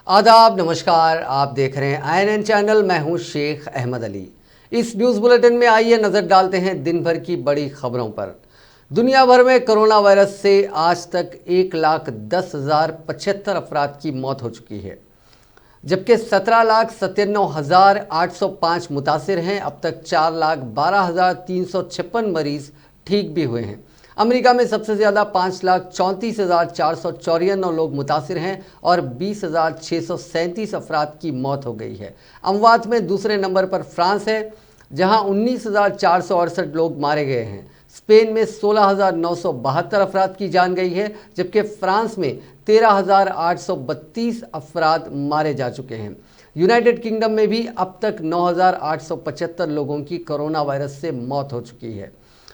आदाब, नमस्कार। आप देख रहे हैं INN चैनल। मैं हूं शेख अहमद अली। इस न्यूज़ बुलेटिन में आइए नज़र डालते हैं दिन भर की बड़ी खबरों पर। दुनिया भर में कोरोना वायरस से आज तक 1,10,075 अफराद की मौत हो चुकी है, जबकि 17,97,805 मुतासिर हैं। अब तक 4,12,356 मरीज ठीक भी हुए हैं। अमेरिका में सबसे ज़्यादा 5,34,494 लोग मुतासिर हैं और 20,637 अफराद की मौत हो गई है। अमवात में दूसरे नंबर पर फ्रांस है, जहां 19,468 लोग मारे गए हैं। स्पेन में 16,972 अफराद की जान गई है, जबकि फ्रांस में 13,832 अफराद मारे जा चुके हैं। यूनाइटेड किंगडम में भी अब तक 9,875 लोगों की कोरोना वायरस से मौत हो चुकी है।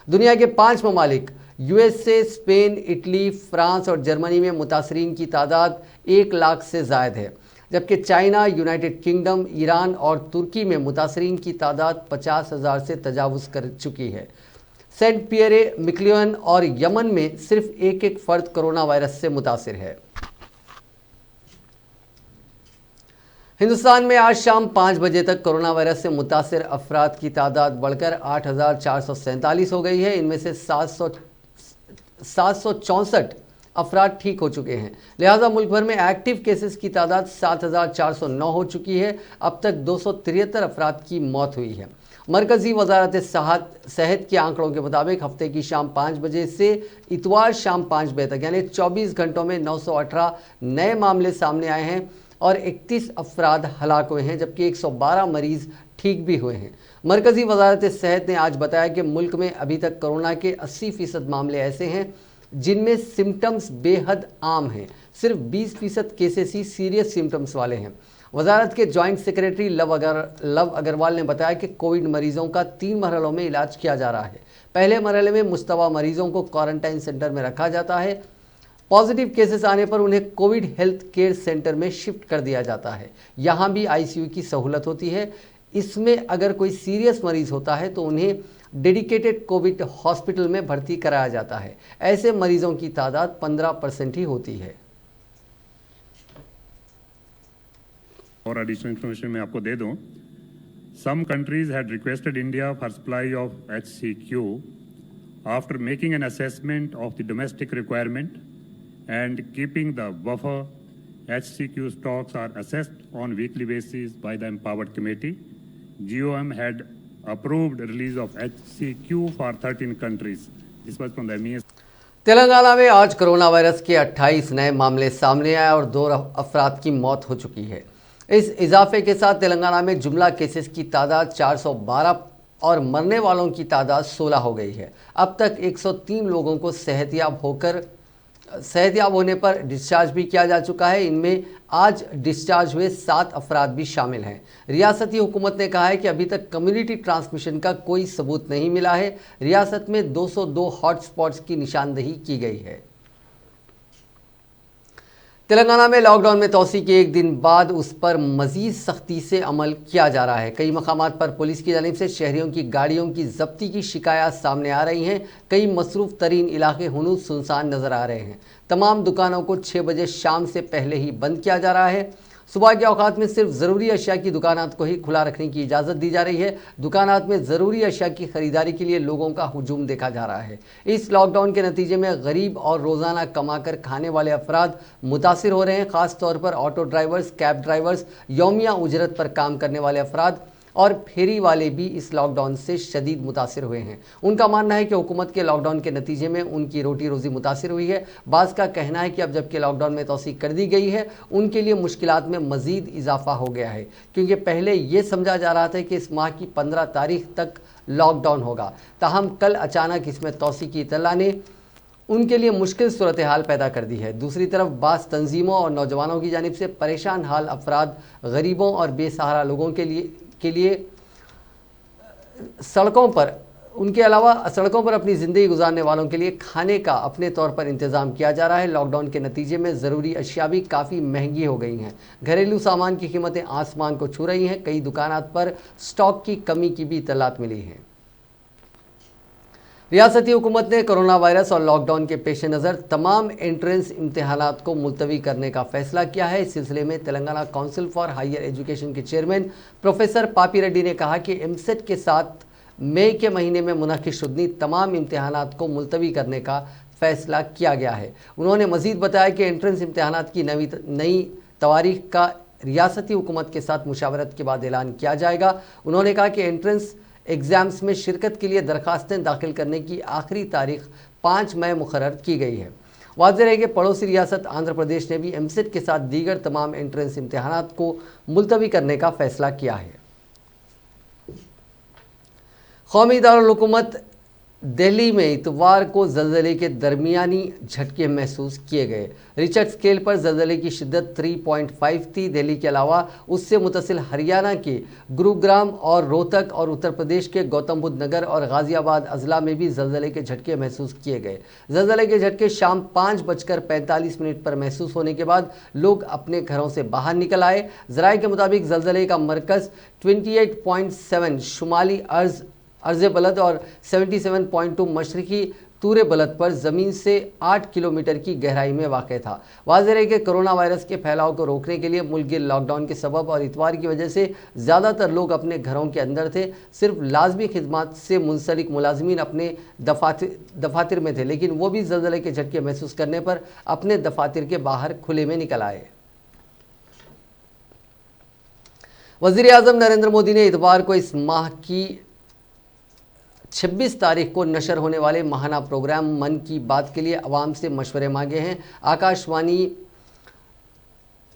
दुनिया के 5 ममालिक USA, स्पेन, इटली, फ्रांस और जर्मनी में मुतासरीन की तादाद 1 लाख से ज़ायद है, जबकि चाइना, यूनाइटेड किंगडम, ईरान और तुर्की में मुतासरीन की तादाद 50,000 से तजावुज़ कर चुकी है। सेंट पियरे, मिक्लोन और यमन में सिर्फ एक फ़र्द कोरोना वायरस से मुतासिर है। हिंदुस्तान में आज शाम 5 बजे तक कोरोना वायरस से मुतासिर अफराद की तादाद बढ़कर 8,447 हो गई है। इनमें से 764 अफराद ठीक हो चुके हैं। लिहाजा मुल्क भर में एक्टिव केसेस की तादाद 7,409 हो चुकी है। अब तक 273 अफराद की मौत हुई है। मरकज़ी वजारत सेहत के आंकड़ों के मुताबिक हफ्ते की शाम 5 बजे से इतवार शाम 5 बजे तक यानी 24 घंटों में 918 नए मामले सामने आए हैं और 31 अफराद हलाक हुए हैं, जबकि 112 मरीज़ ठीक भी हुए हैं। मरकज़ी वजारत सेहत ने आज बताया कि मुल्क में अभी तक कोरोना के 80% मामले ऐसे हैं जिनमें सिम्टम्स बेहद आम हैं। सिर्फ 20% केसेस ही सीरियस सिम्टम्स वाले हैं। वजारत के जॉइंट सेक्रेटरी लव अग्रवाल ने बताया कि कोविड मरीजों का 3 मरहलों में इलाज किया जा रहा है। पहले मरहले में मुश्तबा मरीजों को क्वारंटाइन सेंटर में रखा जाता है। पॉजिटिव केसेस आने पर उन्हें कोविड हेल्थ केयर सेंटर में शिफ्ट कर दिया जाता है। यहाँ भी ICU की सहूलत होती है। इसमें अगर कोई सीरियस मरीज होता है तो उन्हें डेडिकेटेड कोविड हॉस्पिटल में भर्ती कराया जाता है। ऐसे मरीजों की तादाद 15% ही होती है। और एडिशनल इन्फॉर्मेशन मैं आपको दे दूं, some countries had requested India for supply of HCQ after making an assessment of the domestic requirement and keeping the buffer. HCQ stocks are assessed on weekly basis by the empowered committee. GOM had approved release of HCQ for 13 countries. This was from the MES. Telangana में आज corona virus के 28 नए मामले सामने आए और 2 अफराद की मौत हो चुकी है। इस इजाफे के साथ तेलंगाना में जुमला केसेस की तादाद 412 और मरने वालों की तादाद 16 हो गई है। अब तक 103 लोगों को सेहतयाब होने पर डिस्चार्ज भी किया जा चुका है। इनमें आज डिस्चार्ज हुए 7 अफराद भी शामिल हैं। रियासती हुकूमत ने कहा है कि अभी तक कम्युनिटी ट्रांसमिशन का कोई सबूत नहीं मिला है। रियासत में 202 हॉटस्पॉट्स की निशानदेही की गई है। तेलंगाना में लॉकडाउन में तोसी के एक दिन बाद उस पर मजीद सख्ती से अमल किया जा रहा है। कई मकामात पर पुलिस की जानिब से शहरियों की गाड़ियों की जब्ती की शिकायत सामने आ रही हैं। कई मसरूफ़ तरीन इलाके हुनूस सुनसान नज़र आ रहे हैं। तमाम दुकानों को 6 बजे शाम से पहले ही बंद किया जा रहा है। सुबह के औकात में सिर्फ ज़रूरी अशिया की दुकानात को ही खुला रखने की इजाज़त दी जा रही है। दुकानात में ज़रूरी अशिया की ख़रीदारी के लिए लोगों का हुजूम देखा जा रहा है। इस लॉकडाउन के नतीजे में गरीब और रोज़ाना कमाकर खाने वाले अफराद मुतासिर हो रहे हैं। ख़ास तौर पर ऑटो ड्राइवर्स, कैब ड्राइवर्स, यौमिया उजरत पर काम करने वाले अफराद और फेरी वाले भी इस लॉकडाउन से शदीद मुतासिर हुए हैं। उनका मानना है कि हुकूमत के लॉकडाउन के नतीजे में उनकी रोटी रोज़ी मुतासिर हुई है। बाज़ का कहना है कि अब जबकि लॉकडाउन में तोसी कर दी गई है, उनके लिए मुश्किलात में मज़ीद इजाफा हो गया है, क्योंकि पहले ये समझा जा रहा था कि इस माह की 15 तारीख तक लॉकडाउन होगा। ताहम कल अचानक इसमें तोसी की इत्तला ने उनके लिए मुश्किल सूरत हाल पैदा कर दी है। दूसरी तरफ बाज़ तंजीमों और नौजवानों की जानिब से परेशान हाल अफराद, गरीबों और बेसहारा लोगों के लिए सड़कों पर अपनी ज़िंदगी गुजारने वालों के लिए खाने का अपने तौर पर इंतज़ाम किया जा रहा है। लॉकडाउन के नतीजे में ज़रूरी अशिया भी काफ़ी महंगी हो गई हैं। घरेलू सामान की कीमतें आसमान को छू रही हैं। कई दुकानात पर स्टॉक की कमी की भी इत्तलात मिली हैं। रियासती हुकूमत ने कोरोना वायरस और लॉकडाउन के पेश नज़र तमाम एंट्रेंस इम्तिहानात को मुलतवी करने का फैसला किया है। इस सिलसिले में Telangana council for higher education के चेयरमैन प्रोफेसर पापी रेड्डी ने कहा कि एमसेट के साथ मई के महीने में मुनक्किद शुदनी तमाम इम्तिहानात को मुलतवी करने का फैसला किया गया है। उन्होंने मजीद बताया कि एंट्रेंस इम्तिहानात की नई तवारीख का रियासती हुकूमत के साथ मुशावरत के बाद ऐलान किया जाएगा। उन्होंने कहा कि एंट्रेंस एग्ज़ाम्स में शिरकत के लिए दरखास्तें दाखिल करने की आखिरी तारीख 5 मई मुकर्रर की गई है। वाज़ेह है कि पड़ोसी रियासत आंध्र प्रदेश ने भी एमसेट के साथ दीगर तमाम एंट्रेंस इम्तिहानात को मुलतवी करने का फैसला किया है। कौमी दारुल हुकूमत दिल्ली में इतवार को ज़लज़ले के दरमियानी झटके महसूस किए गए। रिचर्ड स्केल पर ज़लज़ले की शिद्दत 3.5 थी। दिल्ली के अलावा उससे मुतसिल हरियाणा के गुरुग्राम और रोहतक और उत्तर प्रदेश के गौतम बुद्ध नगर और गाज़ियाबाद अजला में भी ज़लज़ले के झटके महसूस किए गए। ज़लज़ले के झटके शाम 5:45 पर महसूस होने के बाद लोग अपने घरों से बाहर निकल आए। ज़राए के मुताबिक ज़लज़ले का मरकज़ 28.7 शुमाली अर्ज़ बलद और 77.2 मशरकी तूरे बलद पर ज़मीन से 8 किलोमीटर की गहराई में वाक़ था। वाज़ेह है कि कोरोना वायरस के फैलाव को रोकने के लिए मुल्क गिर लॉकडाउन के सबब और इतवार की वजह से ज़्यादातर लोग अपने घरों के अंदर थे। सिर्फ लाजमी खिदमात से मुंसलिक मुलाजमीन अपने दफातर में थे, लेकिन वो भी ज़लज़ले के झटके महसूस करने पर अपने दफातर के बाहर खुले में निकल आए। वज़ीर-ए-आज़म नरेंद्र मोदी ने इतवार को इस माह की 26 तारीख को नशर होने वाले माहाना प्रोग्राम मन की बात के लिए अवाम से मशवरे मांगे हैं। आकाशवाणी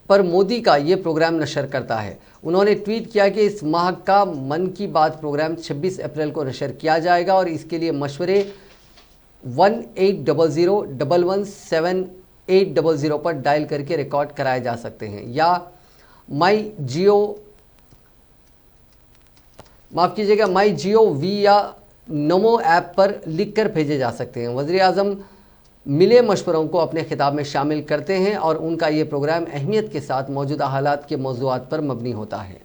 पर मोदी का ये प्रोग्राम नशर करता है। उन्होंने ट्वीट किया कि इस माह का मन की बात प्रोग्राम 26 अप्रैल को नशर किया जाएगा और इसके लिए मशवरे 1800-117-800 पर डायल करके रिकॉर्ड कराए जा सकते हैं या माई जियो वी या नमो ऐप पर लिखकर भेजे जा सकते हैं। वज़ीर-ए-आज़म मिले मशवरों को अपने खिताब में शामिल करते हैं और उनका ये प्रोग्राम अहमियत के साथ मौजूदा हालात के मौज़ूआत पर मबनी होता है।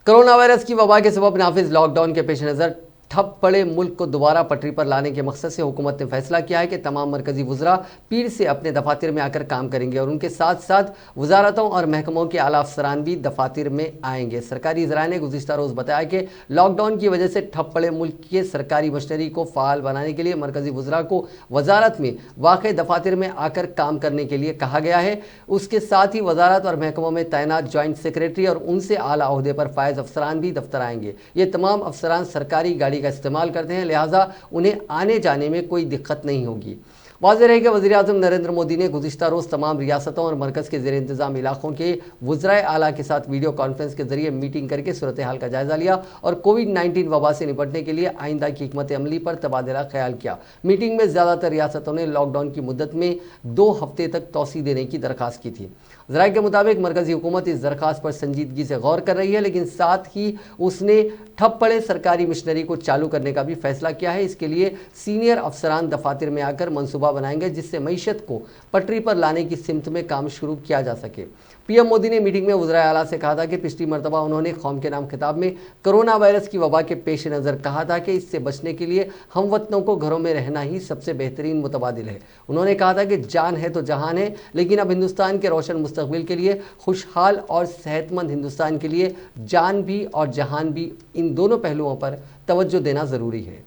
कोरोना वायरस की वबा के सबब नाफिज लॉकडाउन के पेश नज़र ठप पड़े मुल्क को दोबारा पटरी पर लाने के मकसद से हुकूमत ने फैसला किया है कि तमाम मरकजी वज़रा पीर से अपने दफातर में आकर काम करेंगे और उनके साथ साथ वजारतों और महकमों के आला अफसरान भी दफातर में आएंगे। सरकारी ज़राए ने गुज़िश्ता रोज़ बताया कि लॉकडाउन की वजह से ठप पड़े मुल्क के सरकारी मशीनरी को फ़ाल बनाने के लिए मरकजी वज़रा को वजारत में वाक़ दफातर में आकर काम करने के लिए कहा गया है। उसके साथ ही वजारत और महकमों में तैनात जॉइंट सेक्रेटरी और उनसे आला ओहदे पर फायज अफसरान भी दफ्तर आएंगे। ये तमाम अफसरान सरकारी गाड़ी का इस्तेमाल करते हैं, लिहाजा उन्हें आने जाने में कोई दिक्कत नहीं होगी। वाज़ेह है कि वज़ीर-ए-आज़म नरेंद्र मोदी ने गुज़िश्ता रोज़ तमाम रियासतों और मरकज़ के ज़ेर इंतज़ाम इलाक़ों के वज़राए आला के साथ वीडियो कॉन्फ्रेंस के ज़रिए मीटिंग करके सूरत हाल का जायज़ा लिया और कोविड-19 वबा से निपटने के लिए आइंदा की हिकमत अमली पर तबादला ख्याल किया। मीटिंग में ज़्यादातर रियासतों ने लॉकडाउन की मुद्दत में 2 हफ्ते तक तोसी देने की दरख्वास्त की थी। ज़राए के मुताबिक मरकज़ी हुकूमत इस दरख्वास्त पर संजीदगी से गौर कर रही है, लेकिन साथ ही उसने ठप पड़े सरकारी मिशनरी को चालू करने का भी फैसला किया है। इसके लिए सीनियर अफसरान दफातर में आकर मनसूबा बनाएंगे जिससे मईशत को पटरी पर लाने की सिमत में काम शुरू किया जा सके। पीएम मोदी ने मीटिंग में वज़राए आला से कहा था कि पिछली मरतबा उन्होंने कौम के नाम खिताब में कोरोना वायरस की वबा के पेश नज़र कहा था कि इससे बचने के लिए हम वतनों को घरों में रहना ही सबसे बेहतरीन मुतबादिल है। उन्होंने कहा था कि जान है तो जहान है, लेकिन अब हिंदुस्तान के रोशन मुस्तकबिल के लिए, खुशहाल और सेहतमंद हिंदुस्तान के लिए जान भी और जहान भी, इन दोनों पहलुओं पर तवज्जो देना ज़रूरी है।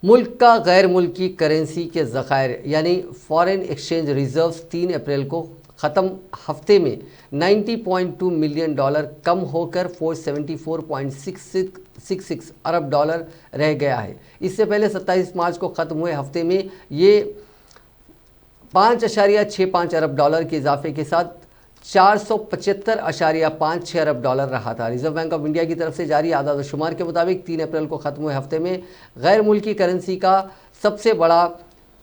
मुल्क का गैर मुल्की करेंसी के ज़खायर यानी फॉरेन एक्सचेंज रिजर्व्स 3 अप्रैल को ख़त्म हफ्ते में $90.2 मिलियन कम होकर 474.66 अरब डॉलर रह गया है। इससे पहले 27 मार्च को ख़त्म हुए हफ्ते में ये 5.65 अरब डॉलर के इजाफे के साथ 475.56 अरब डॉलर रहा था। रिजर्व बैंक ऑफ इंडिया की तरफ से जारी आदाद शुमार के मुताबिक 3 अप्रैल को ख़त्म हुए हफ्ते में गैर मुल्की करेंसी का सबसे बड़ा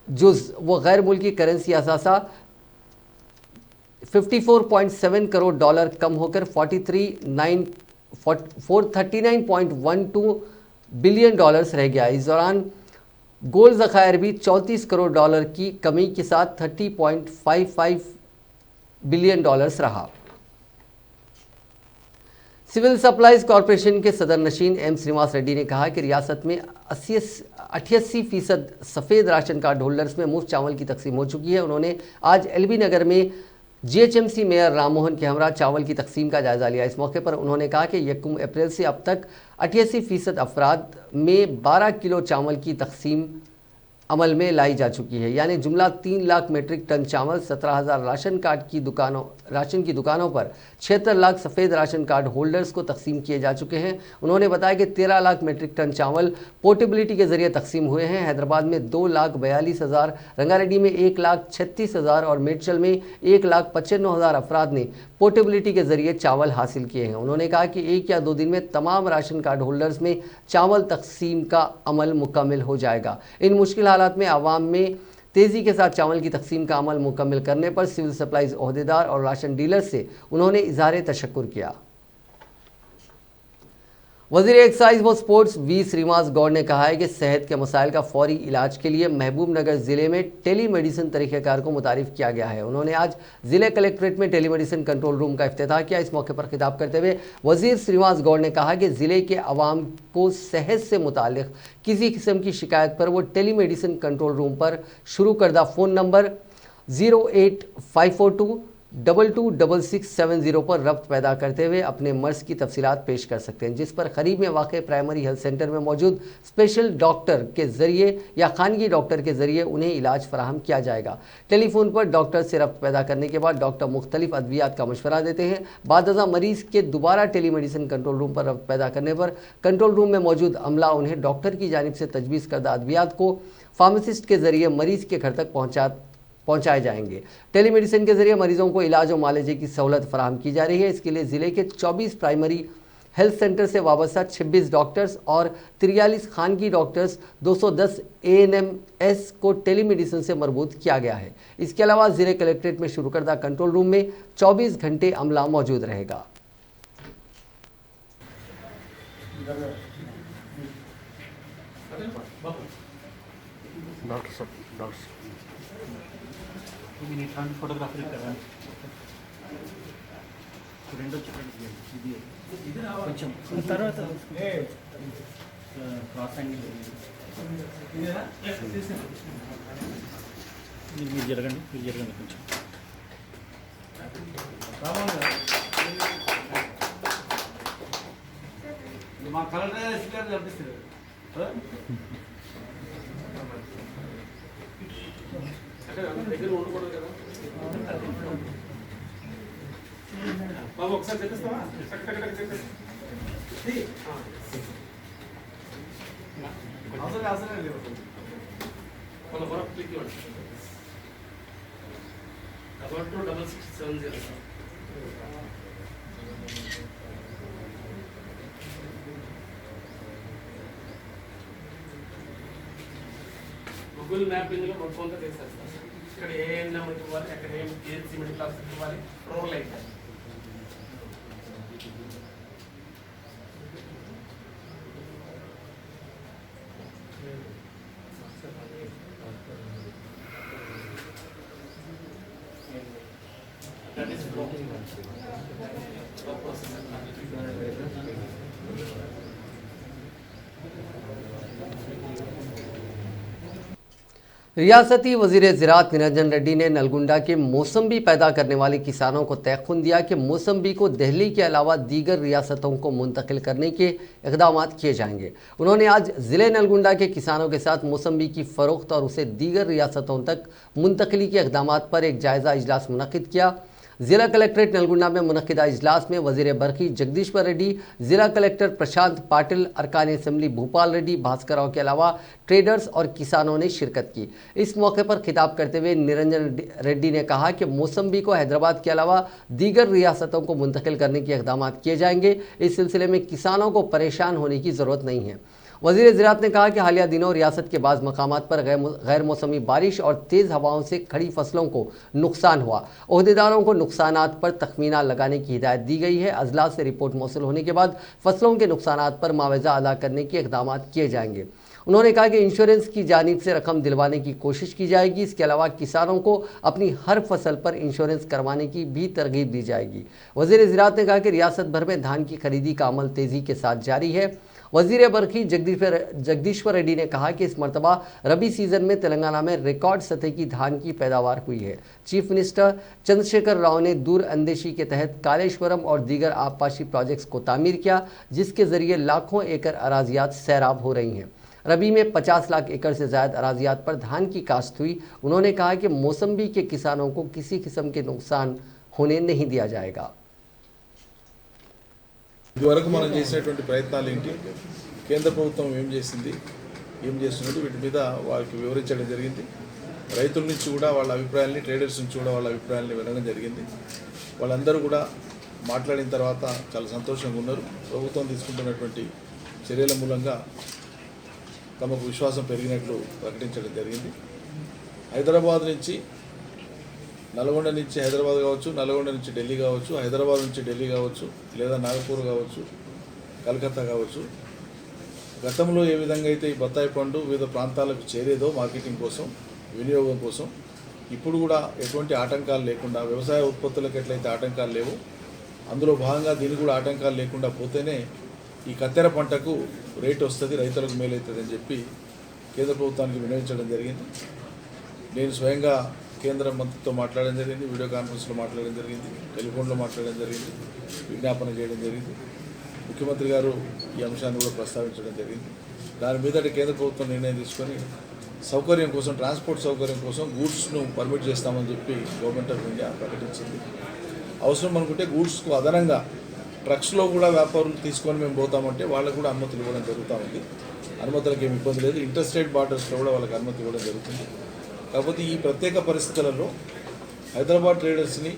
जुज़ व गैर मुल्की करेंसी असासा 54.7 करोड़ डॉलर कम होकर 439.12 बिलियन डॉलर्स रह गया। इस दौरान गोल्ड ज़खायर भी 34 करोड़ डॉलर की कमी के साथ 30.55 बिलियन डॉलर्स रहा। सिविल सप्लाईज कॉरपोरेशन के सदर नशीन एम श्रीनिवास रेड्डी ने कहा कि रियासत में 88% सफ़ेद राशन कार्ड होल्डर्स में मुफ्त चावल की तकसीम हो चुकी है। उन्होंने आज एलबी नगर में जीएचएमसी मेयर राममोहन के हमरा चावल की तकसीम का जायजा लिया। इस मौके पर उन्होंने कहा कि 1 अप्रैल से अब तक 88% अफराद में 12 किलो चावल की तकसीम अमल में लाई जा चुकी है, यानी जुमला 3 लाख मीट्रिक टन चावल, 17,000 राशन की दुकानों पर 76 लाख सफ़ेद राशन कार्ड होल्डर्स को तकसीम किए जा चुके हैं। उन्होंने बताया कि 13 लाख मीट्रिक टन चावल पोर्टेबिलिटी के जरिए तकसीम हुए हैं। हैदराबाद में 2,42,000, रंगारेड्डी में 1,36,000 और मेडचल में 1,95,000 अफराद ने पोर्टेबिलिटी के जरिए चावल हासिल किए हैं। उन्होंने कहा कि 1 या 2 दिन में तमाम राशन कार्ड होल्डर्स में चावल तकसीम का अमल मुकम्मल हो जाएगा। इन मुश्किल हालात में आवाम में तेज़ी के साथ चावल की तकसीम का अमल मुकम्मल करने पर सिविल सप्लाईज ओहदेदार और राशन डीलर से उन्होंने इज़हार तशक्कुर किया। वज़ीर एक्साइज व स्पोर्ट्स वी श्रीनिवास गौड़ ने कहा है कि सेहत के मसाइल का फौरी इलाज के लिए महबूब नगर ज़िले में टेली मेडिसिन तरीक़ेकार को मुतारिफ़ किया गया है। उन्होंने आज ज़िले कलेक्ट्रेट में टेली मेडिसिन कंट्रोल रूम का इफ्तिताह किया। इस मौके पर खिताब करते हुए वज़ीर श्रीनिवास गौड़ ने कहा कि ज़िले के अवाम को सेहत से मुताल्लिक़ किसी किस्म की शिकायत पर वो टेली मेडिसिन कंट्रोल रूम पर शुरू करदा फ़ोन नंबर 08542 226670 पर रब्त पैदा करते हुए अपने मर्ज़ की तफसीलात पेश कर सकते हैं, जिस पर करीब में वाक़ प्राइमरी हेल्थ सेंटर में मौजूद स्पेशल डॉक्टर के ज़रिए या खानगी डॉक्टर के ज़रिए उन्हें इलाज फराहम किया जाएगा। टेलीफोन पर डॉक्टर से रब्त पैदा करने के बाद डॉक्टर मुख्तलिफ अद्वियात का मशवरा देते हैं। बादअज़ा मरीज़ के दोबारा टेलीमेडिसिन कंट्रोल रूम पर रब्त पैदा करने पर कंट्रोल रूम में मौजूद अमला उन्हें डॉक्टर की जानिब से तजवीज़ करदा अद्वियात को फार्मासिस्ट के ज़रिए मरीज़ के घर तक पहुँचाए जाएंगे। टेलीमेडिसिन के जरिए मरीजों को इलाज और मालजे की सहूलत फराहम की जा रही है। इसके लिए ज़िले के 24 प्राइमरी हेल्थ सेंटर से वाबस्ता 26 डॉक्टर्स और 43 खानगी डॉक्टर्स 210 ANMS को टेलीमेडिसिन से मरबूत किया गया है। इसके अलावा ज़िले कलेक्ट्रेट में शुरू करदा कंट्रोल रूम में 24 घंटे अमला मौजूद रहेगा। फोटोग्राफर తర్వాత క్రాస్ యాంగిల్ మీరు జరగండి కొంచెం మా కలర్ కనిపిస్తుంది దగ్గర ఉండకూడదు కదా బాబు ఒకసారి చెప్పిస్తావా అవసరం లేవు వాళ్ళ బరఫ్ క్లిక్ ఇవ్వండి 226670 గూగుల్ మ్యాపింగ్ లో మొత్తం అంతా చేసేస్తాం। ఇక్కడ ఏ నెంబర్ ఇవ్వాలి, ఎక్కడ ఏ సిమెంట్ క్లాస్ ఇవ్వాలి, రోల్ అయితే रियासती वज़ीर ज़राअत निरंजन रेड्डी ने नलगुंडा के मौसम्बी पैदा करने वाले किसानों को तयक़ुन दिया कि मौसम्बी को दिल्ली के अलावा दीगर रियासतों को मुंतकिल करने के इक़दाम किए जाएंगे। उन्होंने आज ज़िले नलगुंडा के किसानों के साथ मौसम्बी की फ़रोख्त और उसे दीगर रियासतों तक मुंतकली के इक़दाम पर एक जायज़ा इजलास मुनक़िद किया। ज़िला कलेक्ट्रेट नलगुंडा में मुनक़िदा इजलास में वज़ीर बरक़ी जगदीश्वर रेड्डी, ज़िला कलेक्टर प्रशांत पाटिल, अरकान असम्बली भूपाल रेड्डी, भास्कर राव के अलावा ट्रेडर्स और किसानों ने शिरकत की। इस मौके पर खिताब करते हुए निरंजन रेड्डी ने कहा कि मौसम्बी को हैदराबाद के अलावा दीगर रियासतों को मुंतकिल करने के इक़दाम किए जाएंगे। इस सिलसिले में किसानों को परेशान होने की ज़रूरत नहीं है। वज़ीर ज़राअत ने कहा कि हालिया दिनों रियासत के बाज़ मकामात पर गैर मौसमी बारिश और तेज़ हवाओं से खड़ी फसलों को नुकसान हुआ। ओहदेदारों को नुकसानात पर तखमीना लगाने की हिदायत दी गई है। अजला से रिपोर्ट मौसूल होने के बाद फसलों के नुकसानात पर मुआवजा अदा करने के इक़दाम किए जाएंगे। उन्होंने कहा कि इंश्योरेंस की जानिब से रकम दिलवाने की कोशिश की जाएगी। इसके अलावा किसानों को अपनी हर फसल पर इंश्योरेंस करवाने की भी तरगीब दी जाएगी। वज़ीर ज़राअत ने कहा कि रियासत भर में धान की खरीदी का अमल तेज़ी के साथ जारी है। वज़ीर बरखी जगदीश्वर रेड्डी ने कहा कि इस मरतबा रबी सीज़न में तेलंगाना में रिकॉर्ड सतह की धान की पैदावार हुई है। चीफ मिनिस्टर चंद्रशेखर राव ने दूर अंदेशी के तहत कालेश्वरम और दीगर आबपाशी प्रोजेक्ट्स को तामीर किया, जिसके ज़रिए लाखों एकड़ अराजियात सैराब हो रही हैं। रबी में 50 लाख एकड़ से ज़्यादा अराजियात पर धान की काश्त हुई। उन्होंने कहा कि मौसम्बी के किसानों को किसी किस्म के नुकसान होने नहीं दिया जाएगा। ఇదివరకు మనం చేసినటువంటి ప్రయత్నాలు ఏంటి, కేంద్ర ప్రభుత్వం ఏం చేసింది, ఏం చేస్తున్నట్టు వీటి మీద వారికి వివరించడం జరిగింది. రైతుల నుంచి కూడా వాళ్ళ అభిప్రాయాల్ని, ట్రేడర్స్ నుంచి కూడా వాళ్ళ అభిప్రాయాల్ని వినడం జరిగింది. వాళ్ళందరూ కూడా మాట్లాడిన తర్వాత చాలా సంతోషంగా ఉన్నారు. ప్రభుత్వం తీసుకుంటున్నటువంటి చర్యల మూలంగా తమకు విశ్వాసం పెరిగినట్లు ప్రకటించడం జరిగింది. హైదరాబాద్ నుంచి నల్గొండ నుంచి హైదరాబాద్ కావచ్చు, నల్గొండ నుంచి ఢిల్లీ కావచ్చు, హైదరాబాద్ నుంచి ఢిల్లీ కావచ్చు, లేదా నాగపూర్ కావచ్చు, కలకత్తా కావచ్చు, గతంలో ఏ విధంగా అయితే ఈ బత్తాయి పండు వివిధ ప్రాంతాలకు చేరేదో మార్కెటింగ్ కోసం, వినియోగం కోసం, ఇప్పుడు కూడా ఎటువంటి ఆటంకాలు లేకుండా వ్యవసాయ ఉత్పత్తులకు ఎట్లయితే ఆటంకాలు లేవు, అందులో భాగంగా దీనికి కూడా ఆటంకాలు లేకుండా పోతేనే ఈ కత్తెర పంటకు రేట్ వస్తుంది, రైతులకు మేలవుతుంది అని చెప్పి కేంద్ర ప్రభుత్వానికి వినియోగించడం జరిగింది. నేను స్వయంగా కేంద్ర మంత్రితో మాట్లాడడం జరిగింది, వీడియో కాన్ఫరెన్స్లో మాట్లాడడం జరిగింది, టెలిఫోన్లో మాట్లాడడం జరిగింది, విజ్ఞాపన చేయడం జరిగింది. ముఖ్యమంత్రి గారు ఈ అంశాన్ని కూడా ప్రస్తావించడం జరిగింది. దాని మీద కేంద్ర ప్రభుత్వం నిర్ణయం తీసుకొని సౌకర్యం కోసం, ట్రాన్స్పోర్ట్ సౌకర్యం కోసం గూడ్స్ను పర్మిట్ చేస్తామని చెప్పి గవర్నమెంట్ ఆఫ్ ఇండియా ప్రకటించింది. అవసరం అనుకుంటే గూడ్స్కు అదనంగా ట్రక్స్లో కూడా వ్యాపారులు తీసుకొని మేము పోతామంటే వాళ్ళకు కూడా అనుమతులు ఇవ్వడం జరుగుతూ ఉంది. అనుమతులకు ఏమి ఇబ్బంది లేదు. ఇంటర్ స్టేట్ బార్డర్స్లో కూడా వాళ్ళకి అనుమతి ఇవ్వడం జరుగుతుంది. కాకపోతే ఈ ప్రత్యేక పరిస్థితులలో హైదరాబాద్ ట్రేడర్స్ని,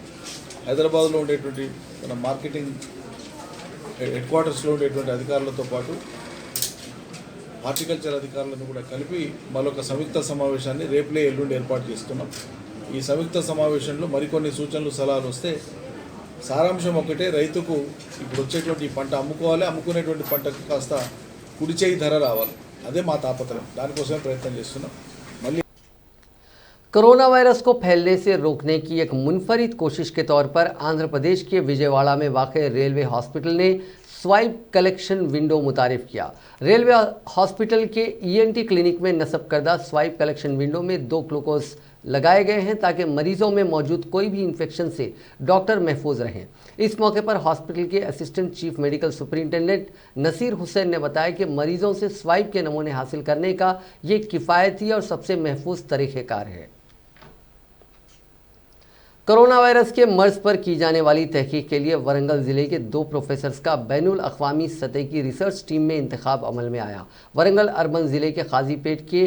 హైదరాబాద్లో ఉండేటువంటి మన మార్కెటింగ్ హెడ్ క్వార్టర్స్లో ఉండేటువంటి అధికారులతో పాటు హార్టికల్చర్ అధికారులను కూడా కలిపి మరొక సంయుక్త సమావేశాన్ని రేపులే ఎల్లుండి ఏర్పాటు చేస్తున్నాం. ఈ సంయుక్త సమావేశంలో మరికొన్ని సూచనలు, సలహాలు వస్తే సారాంశం ఒకటే, రైతుకు ఇప్పుడు వచ్చేటువంటి పంట అమ్ముకోవాలి, అమ్ముకునేటువంటి పంటకు కాస్త కుడి చేయి ధర రావాలి. అదే మా తాపత్రయం. దానికోసమే ప్రయత్నం చేస్తున్నాం. कोरोना वायरस को फैलने से रोकने की एक मुनफरिद कोशिश के तौर पर आंध्र प्रदेश के विजयवाड़ा में वाक़ रेलवे हॉस्पिटल ने स्वाइप कलेक्शन विंडो मुतारिफ किया। रेलवे हॉस्पिटल के ईएनटी क्लिनिक में नस्ब करदा स्वाइप कलेक्शन विंडो में 2 ग्लूकोज लगाए गए हैं ताकि मरीजों में मौजूद कोई भी इन्फेक्शन से डॉक्टर महफूज रहें। इस मौके पर हॉस्पिटल के assistant chief medical superintendent Naseer Hussain ने बताया कि मरीजों से स्वाइप के नमूने हासिल करने का ये किफ़ायती और सबसे महफूज तरीक़ेकार है। कोरोना वायरस के मर्ज पर की जाने वाली तहकीक के लिए वरंगल ज़िले के 2 प्रोफेसर्स का बैनुल अक़वामी सतह की रिसर्च टीम में इंतखाब अमल में आया। वरंगल अर्बन ज़िले के काजीपेट के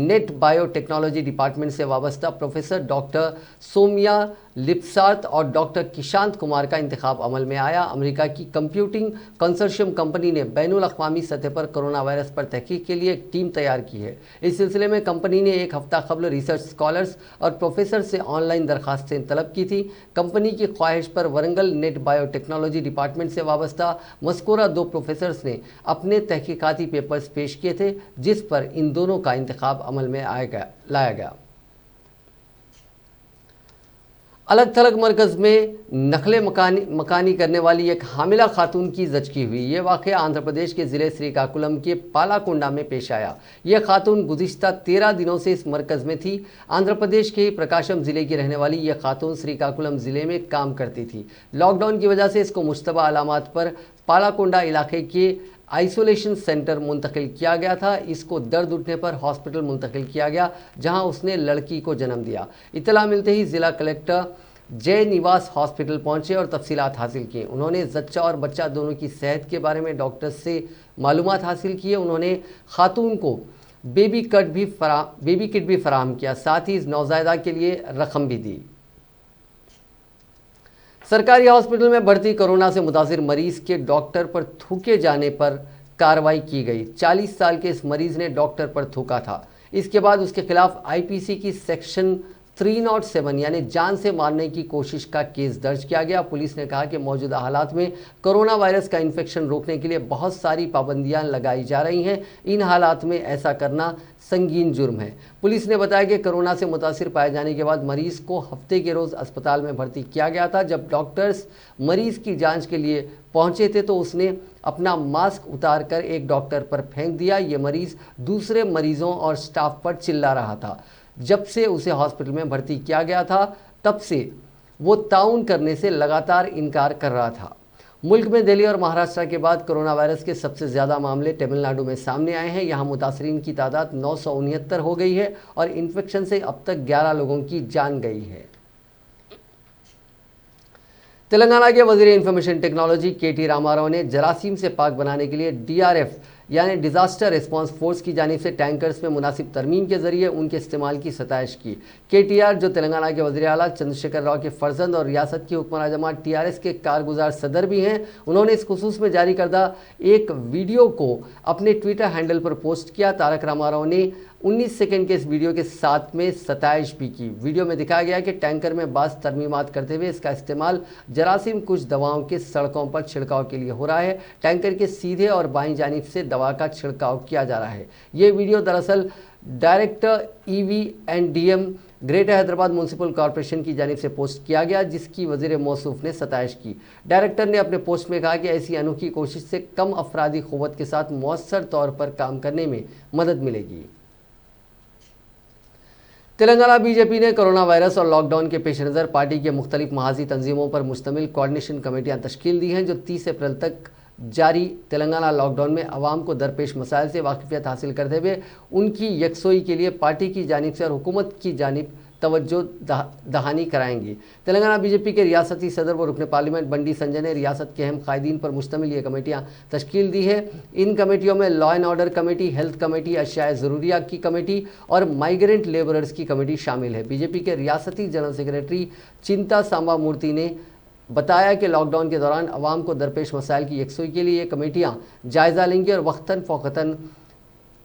नेट बायोटेक्नोलॉजी डिपार्टमेंट से वाबस्ता प्रोफेसर डॉक्टर सोमिया लिप्सार्थ और डॉक्टर किशांत कुमार का इंतखाब अमल में आया। अमेरिका की कंप्यूटिंग कंसोर्शियम कंपनी ने बैनुल अक़वामी सतह पर कोरोना वायरस पर तहकीक के लिए एक टीम तैयार की है। इस सिलसिले में कंपनी ने 1 हफ्ता कबल रिसर्च स्कॉलर्स और प्रोफेसर से ऑनलाइन दरखास्तें तलब की थी। कंपनी की ख्वाहिश पर वरंगल नेट बायोटेक्नोलॉजी डिपार्टमेंट से वाबस्ता मज़कूरा 2 प्रोफेसर्स ने अपने तहकीकाती पेपर्स पेश किए थे, जिस पर इन दोनों का इंतखाब अमल में लाया गया। अलग थलग मरकज़ में नकले मकानी करने वाली एक हामिला खातून की ज़चकी हुई। ये वाक़या आंध्र प्रदेश के ज़िले श्रीकाकुलम के पालाकोंडा में पेश आया। यह खातून गुज़िश्ता 13 दिनों से इस मरकज़ में थी। आंध्र प्रदेश के प्रकाशम ज़िले की रहने वाली यह खातून श्रीकाकुलम ज़िले में काम करती थी। लॉकडाउन की वजह से इसको मुश्तबा अलामात पर पालाकोंडा इलाके के आइसोलेशन सेंटर मुंतकिल किया गया था। इसको दर्द उठने पर हॉस्पिटल मुंतकिल किया गया, जहां उसने लड़की को जन्म दिया। इतला मिलते ही ज़िला कलेक्टर जय निवास हॉस्पिटल पहुंचे और तफसीलात हासिल की। उन्होंने जच्चा और बच्चा दोनों की सेहत के बारे में डॉक्टर से मालूमात हासिल किए। उन्होंने खातून को बेबी किट भी फराहम किया, साथ ही नौज़ायदा के लिए रकम भी दी। सरकारी हॉस्पिटल में भर्ती कोरोना से मुतासिर मरीज के डॉक्टर पर थूके जाने पर कार्रवाई की गई। 40 साल के इस मरीज ने डॉक्टर पर थूका था। इसके बाद उसके खिलाफ आईपीसी की सेक्शन 307 यानी जान से मारने की कोशिश का केस दर्ज किया गया। पुलिस ने कहा कि मौजूदा हालात में कोरोना वायरस का इन्फेक्शन रोकने के लिए बहुत सारी पाबंदियां लगाई जा रही हैं। इन हालात में ऐसा करना संगीन जुर्म है। पुलिस ने बताया कि कोरोना से मुतासिर पाए जाने के बाद मरीज को हफ्ते के रोज अस्पताल में भर्ती किया गया था। जब डॉक्टर्स मरीज की जांच के लिए पहुंचे थे तो उसने अपना मास्क उतारकर एक डॉक्टर पर फेंक दिया। ये मरीज दूसरे मरीजों और स्टाफ पर चिल्ला रहा था। जब से उसे हॉस्पिटल में भर्ती किया गया था तब से वो ताउन करने से लगातार इनकार कर रहा था। मुल्क में दिल्ली और महाराष्ट्र के बाद कोरोना वायरस के सबसे ज़्यादा मामले तमिलनाडु में सामने आए हैं। यहाँ मुतासरीन की तादाद 969 हो गई है और इन्फेक्शन से अब तक 11 लोगों की जान गई है। तेलंगाना के वजीर इंफॉर्मेशन टेक्नोलॉजी केटी रामाराव ने जरासीम से पाक बनाने के लिए डीआरएफ यानी डिजास्टर रिस्पांस फोर्स की जानिब से टैंकर्स में मुनासिब तरमीम के जरिए उनके इस्तेमाल की सताइश की। केटीआर जो तेलंगाना के वज़ीर आला चंद्रशेखर राव के फर्जंद और रियासत की हुक्मरान जमात टीआरएस के कारगुजार सदर भी हैं, उन्होंने इस खुसूस में जारी करदा एक वीडियो को अपने ट्विटर हैंडल पर पोस्ट किया। तारक रामाराव ने 19 सेकंड के इस वीडियो के साथ में सताइश भी की। वीडियो में दिखाया गया कि टैंकर में बास तरमीमात करते हुए इसका इस्तेमाल जरासीम कुछ दवाओं के सड़कों पर छिड़काव के लिए हो रहा है। टैंकर के सीधे और बाईं जानिब से दवा का छिड़काव किया जा रहा है। ये वीडियो दरअसल director EV&DM greater Hyderabad municipal corporation की जानिब से पोस्ट किया गया, जिसकी वजीर मौसूफ ने सताइश की। डायरेक्टर ने अपने पोस्ट में कहा कि ऐसी अनोखी कोशिश से कम अफरादी क़ुव्वत के साथ मौसर तौर पर काम करने में मदद मिलेगी। तेलंगाना बीजेपी ने कोरोना वायरस और लॉकडाउन के पेश नज़र पार्टी के मुख्तलिफ महाजी तंजीमों पर मुश्तमिल कोऑर्डिनेशन कमेटियां तश्कील दी हैं, जो 30 अप्रैल तक जारी तेलंगाना लॉकडाउन में आवाम को दरपेश मसाइल से वाकिफियत हासिल करते हुए उनकी यकसोई के लिए पार्टी की जानिब से और हुकूमत की जानिब तवज्जो दहानी कराएंगी। तेलंगाना बीजेपी के रियासती सदर व रुकन पार्लियामेंट बंडी संजय ने रियासत के अहम कायदीन पर मुश्तमिल ये कमेटियां तश्कील दी है। इन कमेटियों में law and order committee, health committee, अशियाए ज़रूरिया की कमेटी और माइग्रेंट लेबरर्स की कमेटी शामिल है। बीजेपी के रियासती जनरल सेक्रेटरी चिंता सांबा मूर्ति ने बताया कि लॉकडाउन के दौरान अवाम को दरपेश मसाइल की यकसुई के लिए ये कमेटियां जायज़ा लेंगी और वक्तन फ़ौक़तन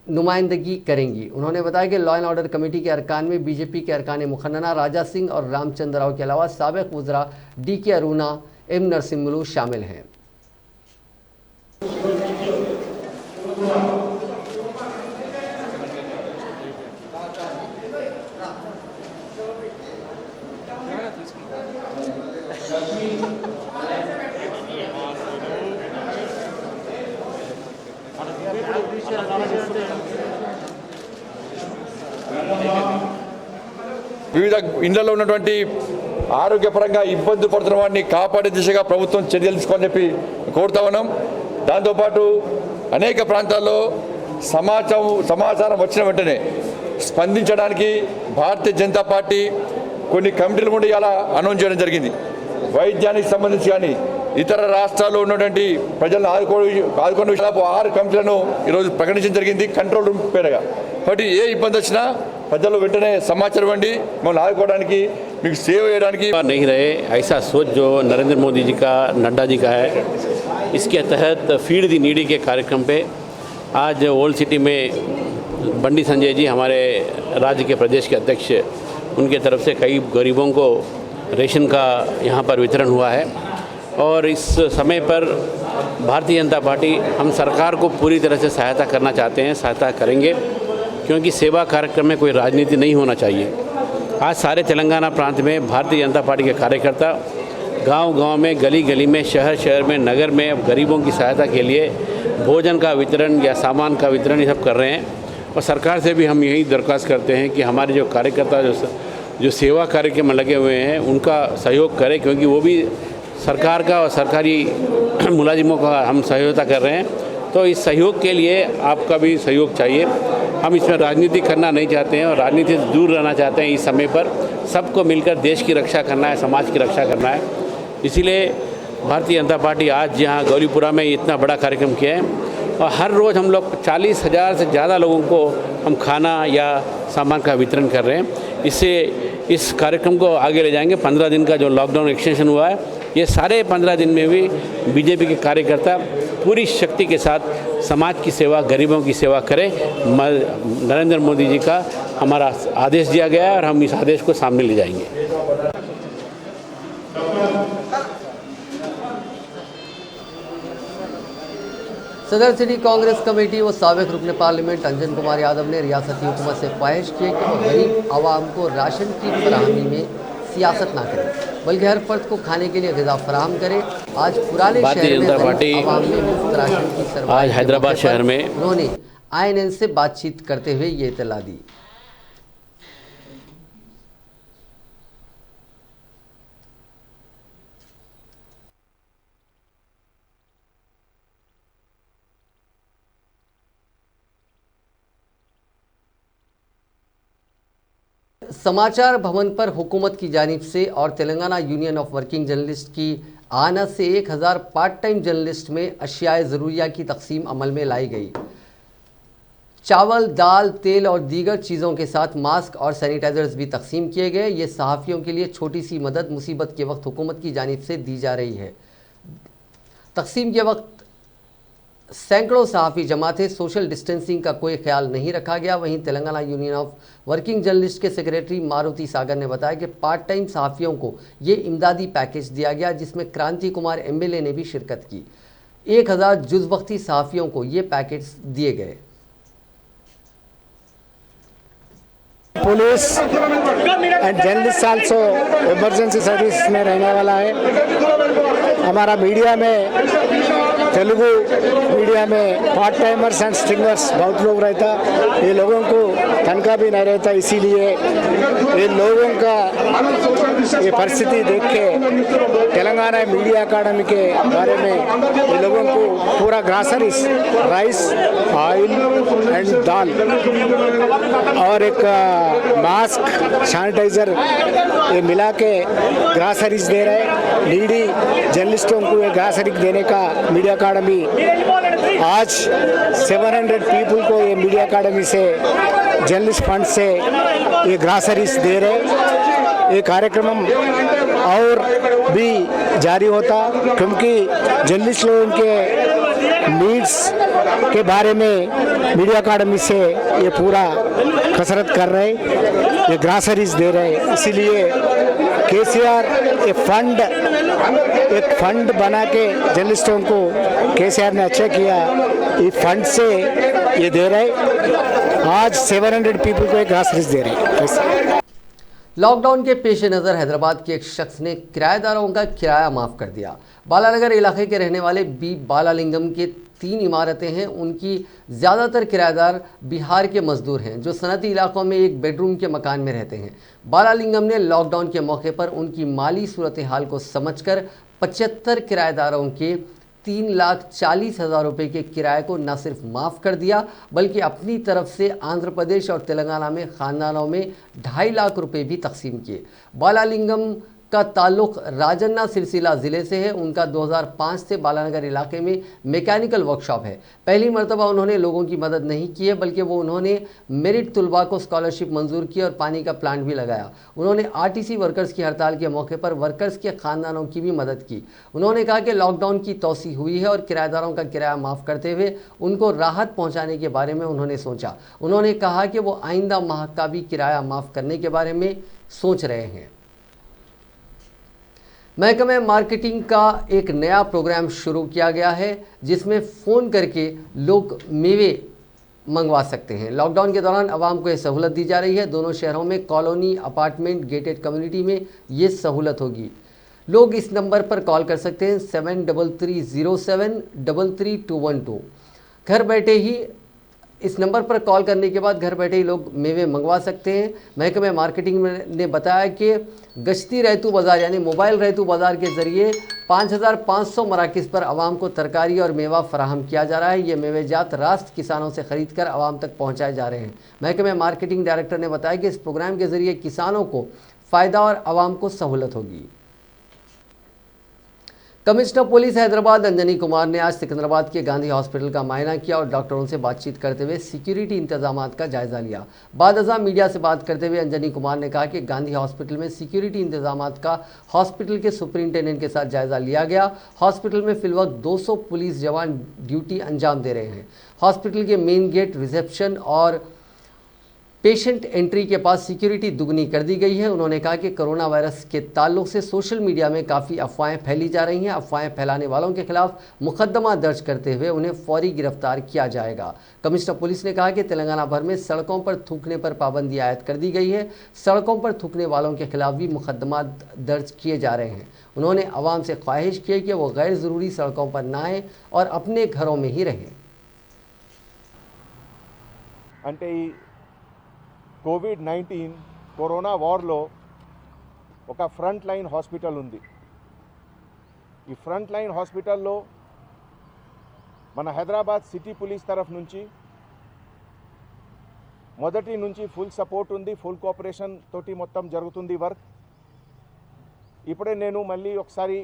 नुमाइंदगी करेंगी। उन्होंने बताया कि लॉ एंड ऑर्डर कमेटी के अरकान में बीजेपी के अरकान मुखन्ना राजा सिंह और रामचंद्र राव के अलावा साबिक़ वज़रा DK अरुणा, M नरसिम्हलू शामिल हैं। వివిధ ఇండ్లలో ఉన్నటువంటి ఆరోగ్యపరంగా ఇబ్బందులు పడుతున్న వారిని కాపాడే దిశగా ప్రభుత్వం చర్యలు తీసుకోవాలని చెప్పి కోరుతా ఉన్నాం. దాంతోపాటు అనేక ప్రాంతాల్లో సమాచారం వచ్చిన వెంటనే స్పందించడానికి భారతీయ జనతా పార్టీ కొన్ని కమిటీలు కూడా ఇలా అనౌన్స్ చేయడం జరిగింది. వైద్యానికి సంబంధించి కానీ ఇతర రాష్ట్రాల్లో ఉన్నటువంటి ప్రజలను ఆదుకునే విషయాలు 6 కమిటీలను ఈరోజు ప్రకటించడం జరిగింది కంట్రోల్ రూమ్ పేరుగా. కాబట్టి ఏ ఇబ్బంది వచ్చినా ప్రజలు వెంటనే సమాచారం ఇవ్వండి, మమ్మల్ని ఆదుకోవడానికి మీకు సేవ చేయడానికి. नहीं रहे ऐसा सोच जो नरेंद्र मोदी जी का, नड्डा जी का है, इसके तहत फीड दी नीडी के कार्यक्रम पे आज ओल्ड सिटी में बंडी संजय जी हमारे राज्य के प्रदेश के अध्यक्ष, उनके तरफ से कई गरीबों को रेशन का यहाँ पर वितरण हुआ है। और इस समय पर भारतीय जनता पार्टी हम सरकार को पूरी तरह से सहायता करना चाहते हैं, सहायता करेंगे, क्योंकि सेवा कार्यक्रम में कोई राजनीति नहीं होना चाहिए। आज सारे तेलंगाना प्रांत में भारतीय जनता पार्टी के कार्यकर्ता गांव-गांव में, गली-गली में, शहर में, नगर में गरीबों की सहायता के लिए भोजन का वितरण या सामान का वितरण ये सब कर रहे हैं। और सरकार से भी हम यही दरख्वास्त करते हैं कि हमारे जो कार्यकर्ता जो सेवा कार्यक्रम में लगे हुए हैं उनका सहयोग करें, क्योंकि वो भी सरकार का और सरकारी मुलाजिमों का हम सहयोगिता कर रहे हैं। तो इस सहयोग के लिए आपका भी सहयोग चाहिए। हम इसमें राजनीति करना नहीं चाहते हैं और राजनीति से दूर रहना चाहते हैं। इस समय पर सबको मिलकर देश की रक्षा करना है, समाज की रक्षा करना है। इसीलिए भारतीय जनता पार्टी आज यहाँ गौरीपुरा में इतना बड़ा कार्यक्रम किया है और हर रोज़ हम लोग 40,000 से ज़्यादा लोगों को हम खाना या सामान का वितरण कर रहे हैं। इससे इस कार्यक्रम को आगे ले जाएंगे। 15 दिन का जो लॉकडाउन एक्सटेंशन हुआ है, ये सारे 15 दिन में भी बीजेपी के कार्यकर्ता पूरी शक्ति के साथ समाज की सेवा, गरीबों की सेवा करें। नरेंद्र मोदी जी का हमारा आदेश दिया गया है और हम इस आदेश को सामने ले जाएंगे। सदर सिटी कांग्रेस कमेटी व साबिक रुकन पार्लियामेंट अंजन कुमार यादव ने रियासती हुकूमत से ख्वाहिश की है कि वो गरीब आवाम को राशन की फराहमी में सियासत ना करे, बल्कि हर फर्द को खाने के लिए ग़िज़ा फराहम करे। आज पुराने शहर में आवाम में मुफ्त राशन की सरबराही आज हैदराबाद शहर में उन्होंने INN से बातचीत करते हुए ये इत्तला दी। समाचार भवन पर हुकूमत की जानिब से और Telangana union of working journalist की आना से 1000 पार्ट टाइम जर्नलिस्ट में अशियाए ज़रूरिया की तकसीम अमल में लाई गई। चावल, दाल, तेल और दीगर चीज़ों के साथ मास्क और सैनिटाइजर्स भी तकसीम किए गए। ये सहाफ़ियों के लिए छोटी सी मदद मुसीबत के वक्त हुकूमत की जानिब से दी जा रही है। तकसीम के वक्त सैकड़ों सहाफ़ी जमा थे। सोशल डिस्टेंसिंग का कोई ख्याल नहीं रखा गया। वहीं Telangana union of working journalist के सेक्रेटरी मारुति सागर ने बताया कि पार्ट टाइम सहाफ़ियों को ये इमदादी पैकेज दिया गया, जिसमें क्रांति कुमार MLA ने भी शिरकत की। 1000 जुज़वक्ती सहाफ़ियों को ये पैकेज दिए गए। Police and journalist also emergency service में रहने वाला है। हमारा मीडिया में, तेलुगु मीडिया में पार्ट टाइमर्स एंड स्ट्रिंगर्स बहुत लोग रहता। ये लोगों को तनख्वाह भी नहीं रहता, इसीलिए ये लोगों का ये परिस्थिति देख के तेलंगाना मीडिया अकादमी के बारे में ये लोगों को पूरा ग्रासरीज, राइस, ऑयल एंड दाल और एक मास्क, सैनिटाइजर ये मिला के ग्रासरीज दे रहे। नीडी जर्नलिस्टों को ये ग्रासरी देने का मीडिया अकादमी आज 700 पीपल को ये मीडिया अकादमी से जर्नलिस्ट फंड से ये ग्रासरीज दे रहे। ये कार्यक्रम और भी जारी होता, क्योंकि जर्नलिस्ट लोगों के नीड्स के बारे में मीडिया अकादमी से ये पूरा कसरत कर रहे, ये ग्रासरीज दे रहे। इसीलिए KCR एक फंड बना के जर्नलिस्टों को KCR ने अच्छा किया, ये फंड से ये दे रहे। आज 700 पीपल को एक ग्रासरीज दे रहे। लॉकडाउन के पेश नज़र हैदराबाद के एक शख्स ने किराएदारों का किराया माफ़ कर दिया। बालानगर इलाके के रहने वाले बी बालालिंगम के 3 इमारतें हैं। उनकी ज़्यादातर किराएदार बिहार के मजदूर हैं जो सनती इलाकों में एक बेडरूम के मकान में रहते हैं। बालालिंगम ने लॉकडाउन के मौके पर उनकी माली सूरत हाल को समझकर 75 किराएदारों के 3,40,000 रुपये के किराए को न सिर्फ माफ़ कर दिया, बल्कि अपनी तरफ से आंध्र प्रदेश और तेलंगाना में ख़ानदानों में 2.5 लाख रुपये भी तकसीम किए। बालालिंगम का ताल्लुक़ राजन्ना सिलसिला ज़िले से है। उनका 2005 से बालानगर इलाके में मैकेनिकल वर्कशॉप है। पहली मरतबा उन्होंने लोगों की मदद नहीं की है, बल्कि वो उन्होंने मेरिट तुलबा को स्कॉलरशिप मंजूर की और पानी का प्लांट भी लगाया। उन्होंने RTC वर्कर्स की हड़ताल के मौके पर वर्कर्स के ख़ानदानों की भी मदद की। उन्होंने कहा कि लॉकडाउन की तोसी हुई है और किराएदारों का किराया माफ़ करते हुए उनको राहत पहुँचाने के बारे में उन्होंने सोचा। उन्होंने कहा कि वो आइंदा माह का भी किराया माफ़ करने के बारे में सोच रहे हैं। महकमे मार्केटिंग का एक नया प्रोग्राम शुरू किया गया है, जिसमें फ़ोन करके लोग मेवे मंगवा सकते हैं। लॉकडाउन के दौरान आवाम को यह सहूलत दी जा रही है। दोनों शहरों में कॉलोनी, अपार्टमेंट, गेटेड कम्युनिटी में ये सहूलत होगी। लोग इस नंबर पर कॉल कर सकते हैं 7330733212। घर बैठे ही इस नंबर पर कॉल करने के बाद घर बैठे ही लोग मेवे मंगवा सकते हैं। महकमे मार्केटिंग ने बताया कि गश्ती रहतू बाज़ार यानी मोबाइल रहतू बाज़ार के ज़रिए 5500 मराकिज़ पर आवाम को तरकारी और मेवा फराहम किया जा रहा है। ये मेवेजात रास्त किसानों से ख़रीद कर आवाम तक पहुँचाए जा रहे हैं। महकमे मार्केटिंग डायरेक्टर ने बताया कि इस प्रोग्राम के ज़रिए किसानों को फ़ायदा और आवाम को सहूलत होगी। कमिश्नर पुलिस हैदराबाद अंजनी कुमार ने आज सिकंदराबाद के गांधी हॉस्पिटल का मायना किया और डॉक्टरों से बातचीत करते हुए सिक्योरिटी इंतजामात का जायज़ा लिया। बाद अज़ां मीडिया से बात करते हुए अंजनी कुमार ने कहा कि गांधी हॉस्पिटल में सिक्योरिटी इंतजामात का हॉस्पिटल के सुपरिंटेंडेंट के साथ जायज़ा लिया गया। हॉस्पिटल में फिलवक्त 200 पुलिस जवान ड्यूटी अंजाम दे रहे हैं। हॉस्पिटल के मेन गेट, रिसेप्शन और पेशेंट एंट्री के पास सिक्योरिटी दुगनी कर दी गई है। उन्होंने कहा कि कोरोना वायरस के ताल्लुक से सोशल मीडिया में काफ़ी अफवाहें फैली जा रही हैं। अफवाहें फैलाने वालों के खिलाफ मुकदमा दर्ज करते हुए उन्हें फौरी गिरफ्तार किया जाएगा। कमिश्नर पुलिस ने कहा कि तेलंगाना भर में सड़कों पर थूकने पर पाबंदी आयद कर दी गई है। सड़कों पर थूकने वालों के खिलाफ भी मुकदमा दर्ज किए जा रहे हैं। उन्होंने आवाम से ख्वाहिश की कि वो गैर ज़रूरी सड़कों पर ना आएँ और अपने घरों में ही रहें। అంటే ఈ కోవిడ్-19 కరోనా వార్లో ఒక ఫ్రంట్ లైన్ హాస్పిటల్ ఉంది. ఈ ఫ్రంట్ లైన్ హాస్పిటల్లో మన హైదరాబాద్ సిటీ పోలీస్ తరఫు నుంచి మొదటి నుంచి ఫుల్ సపోర్ట్ ఉంది, ఫుల్ కోఆపరేషన్ తోటి మొత్తం జరుగుతుంది వర్క్. ఇప్పుడే నేను మళ్ళీ ఒకసారి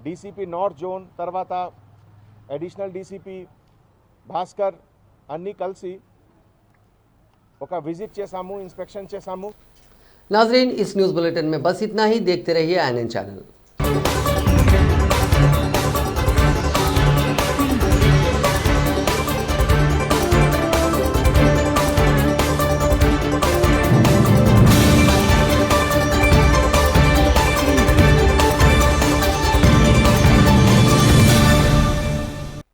డీసీపీ నార్త్ జోన్ తర్వాత అడిషనల్ డీసీపీ భాస్కర్ అన్నీ కలిసి ఒక విజిట్ చేశాము, ఇన్స్పెక్షన్ చేశాము. नाजरीन, इस न्यूज़ बुलेटिन में बस इतना ही। देखते रहिए INN चैनल।